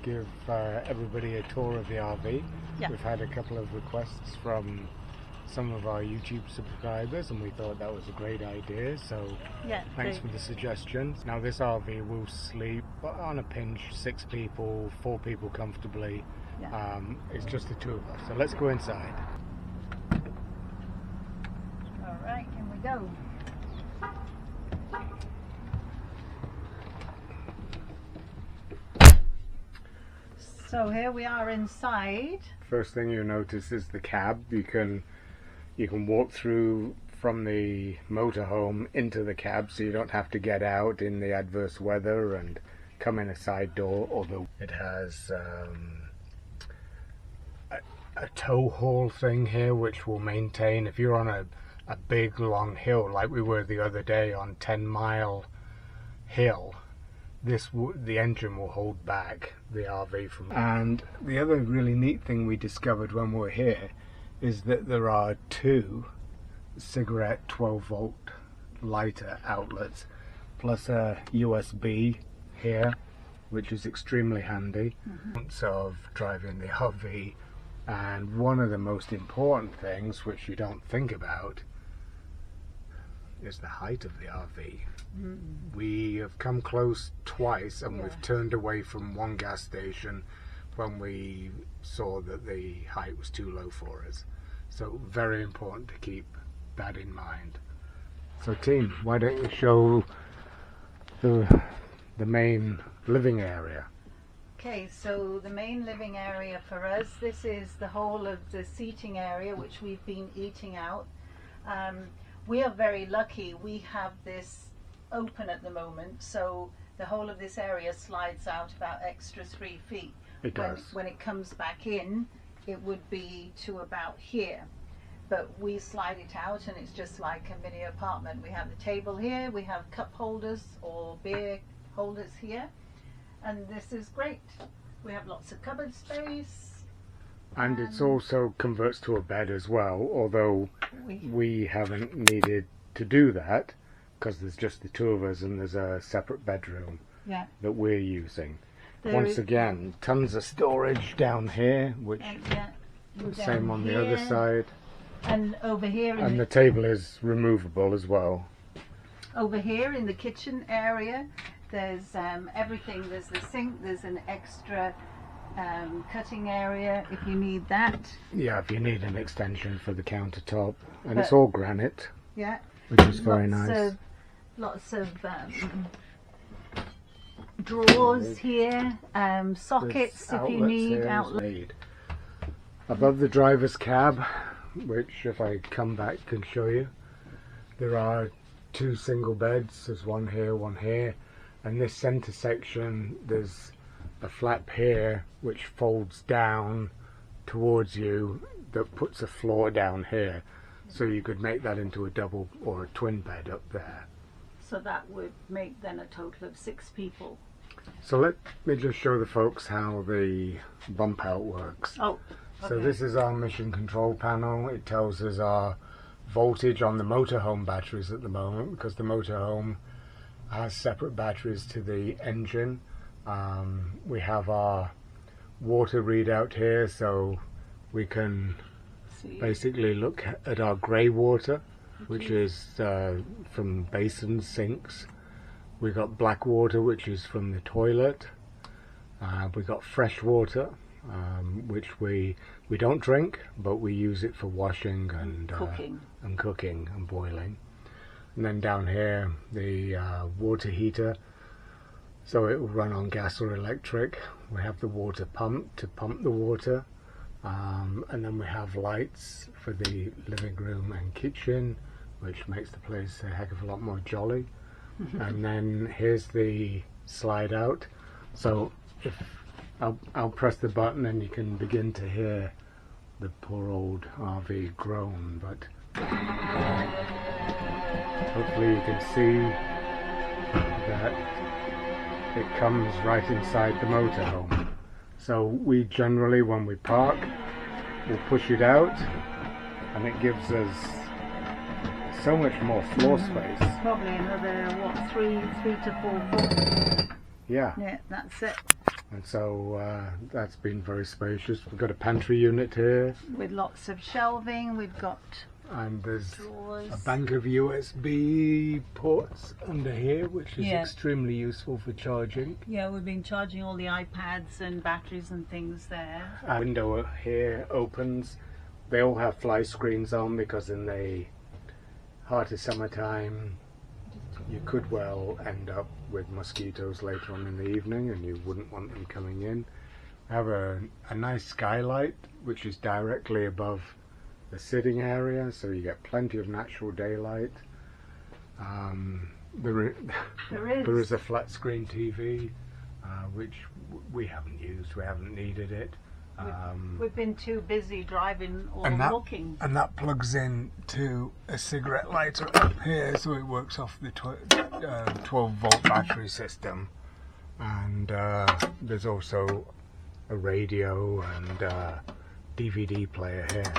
give everybody a tour of the RV. Yeah. We've had a couple of requests from some of our YouTube subscribers and we thought that was a great idea, so Yeah, thanks for the suggestions. Now this RV will sleep on a pinch 6 people, 4 people comfortably. Yeah. It's just the 2 of us, so let's go inside. Alright, here we go. So here we are inside. First thing you notice is the cab. You can walk through from the motorhome into the cab, so you don't have to get out in the adverse weather and come in a side door, although it has a tow haul thing here which will maintain if you're on a big long hill like we were the other day on 10 Mile Hill. The engine will hold back the RV from. And the other really neat thing we discovered when we were here is that there are 2 cigarette 12-volt lighter outlets plus a USB here, which is extremely handy. Of driving the RV. And one of the most important things which you don't think about is the height of the RV. We have come close twice and we've turned away from one gas station when we saw that the height was too low for us. So very important to keep that in mind. So team, why don't you show the main living area? Okay, so the main living area for us, this is the whole of the seating area which we've been eating out. We are very lucky, we have this open at the moment, so the whole of this area slides out about extra 3 feet. It does. When it comes back in, it would be to about here. But we slide it out and it's just like a mini apartment. We have the table here, we have cup holders or beer holders here, and this is great. We have lots of cupboard space. And it's also converts to a bed as well, although we haven't needed to do that because there's just the 2 of us and there's a separate bedroom that we're using. Once again, tons of storage down here, which same on the other side. And over here, and the table is removable as well. Over here in the kitchen area, there's everything. There's the sink. There's an extra cutting area if you need that. Yeah, if you need an extension for the countertop, and it's all granite. Yeah, which is very nice. Lots of drawers here, sockets if you need outlets. Above the driver's cab, which if I come back can show you, there are 2 single beds. There's one here, and this center section there's a flap here which folds down towards you that puts a floor down here, so you could make that into a double or a twin bed up there. So that would make then a total of 6 people. So let me just show the folks how the bump out works. Oh, okay. So this is our mission control panel. It tells us our voltage on the motorhome batteries at the moment, because the motorhome has separate batteries to the engine. We have our water readout here, so we can basically look at our grey water, which is from basins, sinks. We got black water, which is from the toilet. We got fresh water, which we don't drink, but we use it for washing and cooking and boiling. And then down here, the water heater. So it will run on gas or electric. We have the water pump to pump the water, and then we have lights for the living room and kitchen, which makes the place a heck of a lot more jolly. And then here's the slide out. So if I'll press the button and you can begin to hear the poor old RV groan, but hopefully you can see that it comes right inside the motorhome. So we generally, when we park, we'll push it out, and it gives us so much more floor space. Probably another, what, 3 to 4 foot? Yeah. Yeah, that's it. And so that's been very spacious. We've got a pantry unit here. With lots of shelving, we've got And there's drawers. a bank of USB ports under here, which is extremely useful for charging. Yeah, we've been charging all the iPads and batteries and things there. A window here opens. They all have fly screens on because in the heart of summertime you could well end up with mosquitoes later on in the evening, and you wouldn't want them coming in. I have a nice skylight which is directly above the sitting area, so you get plenty of natural daylight. There is a flat screen TV which we haven't used. We haven't needed it. We've been too busy driving or looking. And that plugs in to a cigarette lighter up here, so it works off the 12-volt battery system. And there's also a radio and DVD player here.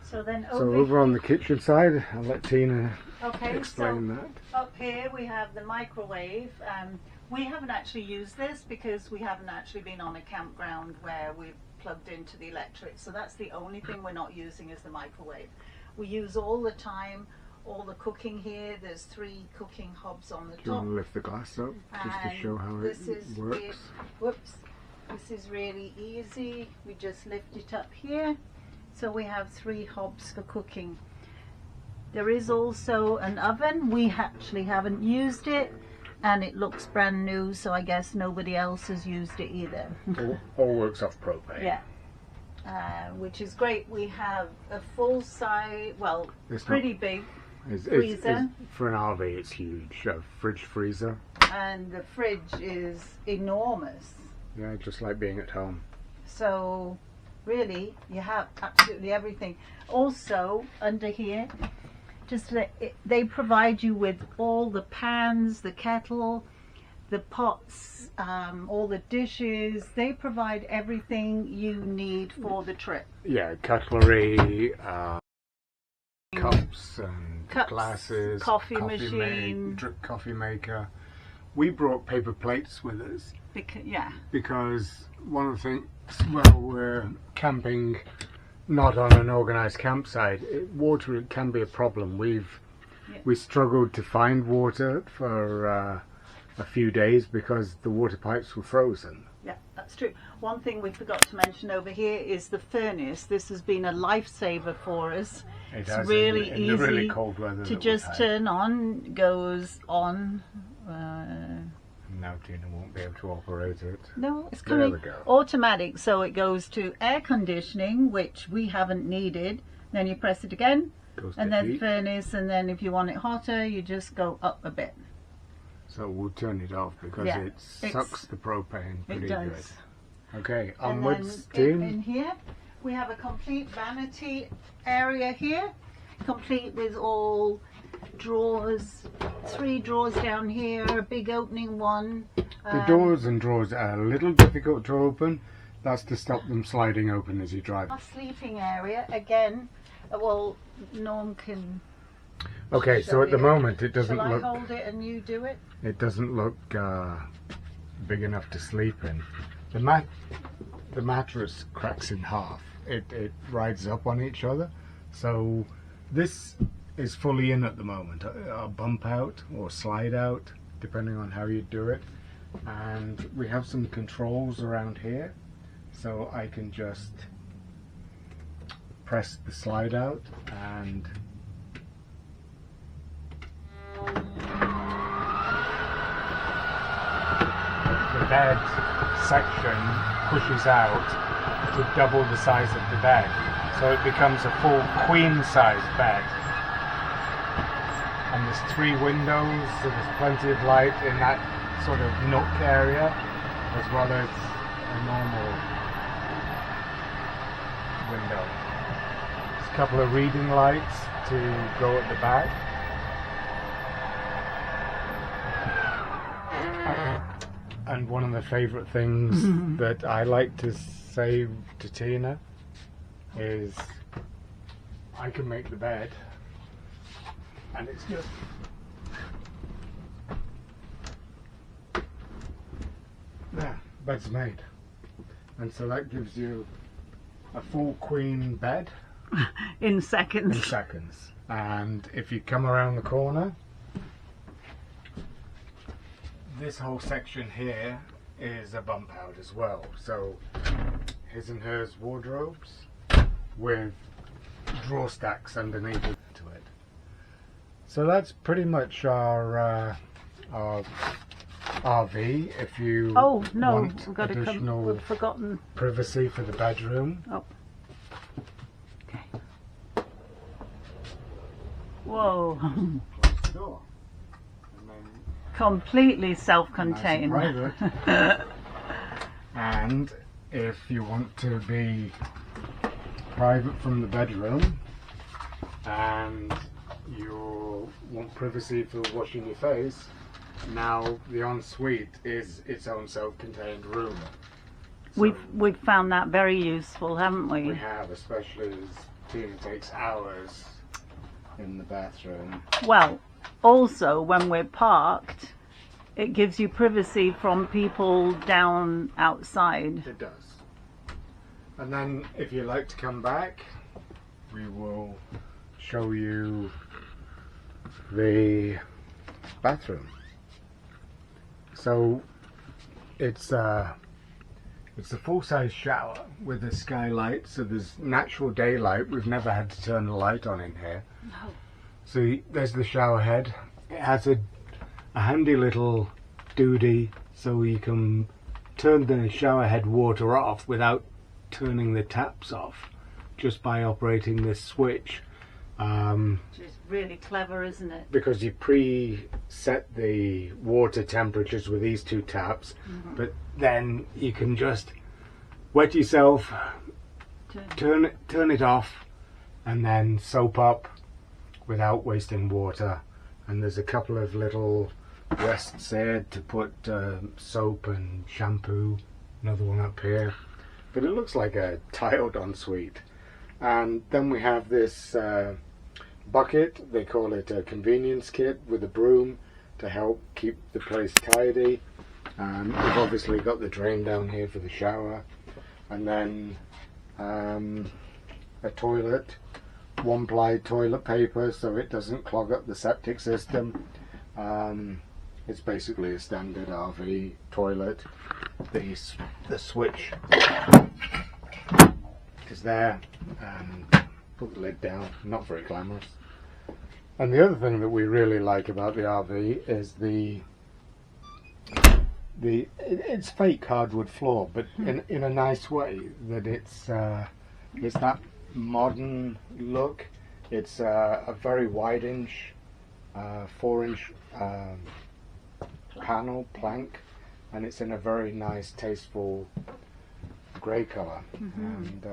So then over on the kitchen side, I'll let Tina explain so that. Up here we have the microwave. We haven't actually used this because we haven't actually been on a campground where we've plugged into the electric. So that's the only thing we're not using is the microwave. We use all the time, all the cooking here. There's 3 cooking hobs on the top. Do you want to lift the glass up just to show how it works? This is really easy. We just lift it up here. So we have 3 hobs for cooking. There is also an oven. We actually haven't used it, and it looks brand new, so I guess nobody else has used it either. all works off propane. Yeah, which is great. We have a full size, well, pretty big freezer. For an RV, it's huge. A fridge freezer. And the fridge is enormous. Yeah, just like being at home. So really, you have absolutely everything. Also, under here, they provide you with all the pans, the kettle, the pots, all the dishes. They provide everything you need for the trip. Yeah, cutlery, cups and glasses, coffee machine, drip coffee maker. We brought paper plates with us. Because one of the things, we're camping not on an organised campsite. Water can be a problem. We struggled to find water for a few days because the water pipes were frozen. Yeah, that's true. One thing we forgot to mention over here is the furnace. This has been a lifesaver for us. It's really easy in the really cold weather to just turn on, goes on. Now Tina won't be able to operate it. No, it's coming automatic, so it goes to air conditioning, which we haven't needed. Then you press it again, and then furnace, and then if you want it hotter, you just go up a bit. So we'll turn it off because it sucks the propane pretty good. Okay, onwards, in here we have a complete vanity area here, complete with all drawers, 3 drawers down here, a big opening one. The doors and drawers are a little difficult to open. That's to stop them sliding open as you drive. Our sleeping area, again, well, Norm can... Okay, so at the moment it doesn't look... Shall I hold it and you do it? It doesn't look big enough to sleep in. The mattress cracks in half. It rides up on each other. So this is fully in at the moment. A bump out or slide out, depending on how you do it. And we have some controls around here, so I can just press the slide out and the bed section pushes out to double the size of the bed, so it becomes a full queen size bed. And there's 3 windows, so there's plenty of light in that sort of nook area, as well as a normal window. There's a couple of reading lights to go at the back. And one of the favourite things that I like to say to Tina is I can make the bed, and it's just there. bed's made. And so that gives you a full queen bed in seconds. in seconds. And if you come around the corner, this whole section here is a bump out as well. So his and hers wardrobes with drawer stacks underneath to it. So that's pretty much our RV. If you want we've got additional we've forgotten privacy for the bedroom. Oh. Okay. Whoa. Close the door. And then Completely self-contained. nice and private. And if you want to be private from the bedroom and you want privacy for washing your face, now the ensuite is its own self-contained room. So We've found that very useful, haven't we? we have, especially as Tina takes hours in the bathroom. Well, also when we're parked, it gives you privacy from people down outside. It does. And then if you like to come back, we will show you the bathroom. So it's a full-size shower with a skylight, so there's natural daylight. We've never had to turn the light on in here. No. So there's the shower head. It has a handy little doody, so you can turn the shower head water off without turning the taps off, just by operating this switch. Which is really clever, isn't it? Because you pre-set the water temperatures with these two taps, but then you can just wet yourself, turn it off, and then soap up without wasting water. And there's a couple of little rests here to put soap and shampoo. Another one up here, but it looks like a tiled ensuite. And then we have this bucket. They call it a convenience kit with a broom to help keep the place tidy. We've obviously got the drain down here for the shower, and then a toilet, one-ply toilet paper so it doesn't clog up the septic system. It's basically a standard RV toilet. The switch is there, and put the lid down. Not very glamorous. And the other thing that we really like about the RV is it's fake hardwood floor, but in a nice way. That it's that modern look. It's a very wide inch, 4-inch panel plank, and it's in a very nice, tasteful grey colour. And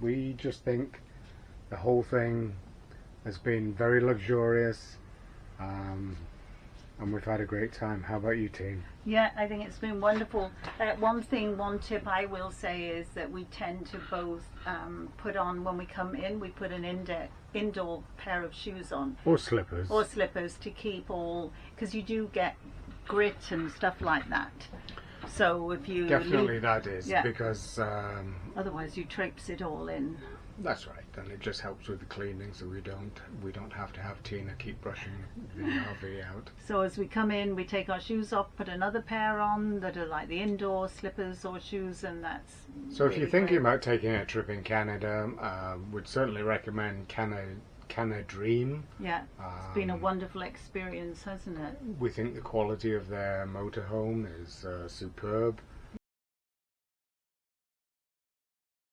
we just think the whole thing has been very luxurious, and we've had a great time. How about you, team? Yeah, I think it's been wonderful. One tip I will say is that we tend to both put on, when we come in, we put an indoor pair of shoes on. Or slippers. Or slippers to keep all, because you do get grit and stuff like that. So if you Definitely that is, because otherwise you traipse it all in. That's right, and it just helps with the cleaning, so we don't have to have Tina keep brushing the RV out. So as we come in, we take our shoes off, put another pair on that are like the indoor slippers or shoes, and that's So really if you're thinking great. about taking a trip in Canada, would certainly recommend CanaDream. Yeah, it's been a wonderful experience, hasn't it? We think the quality of their motorhome is superb.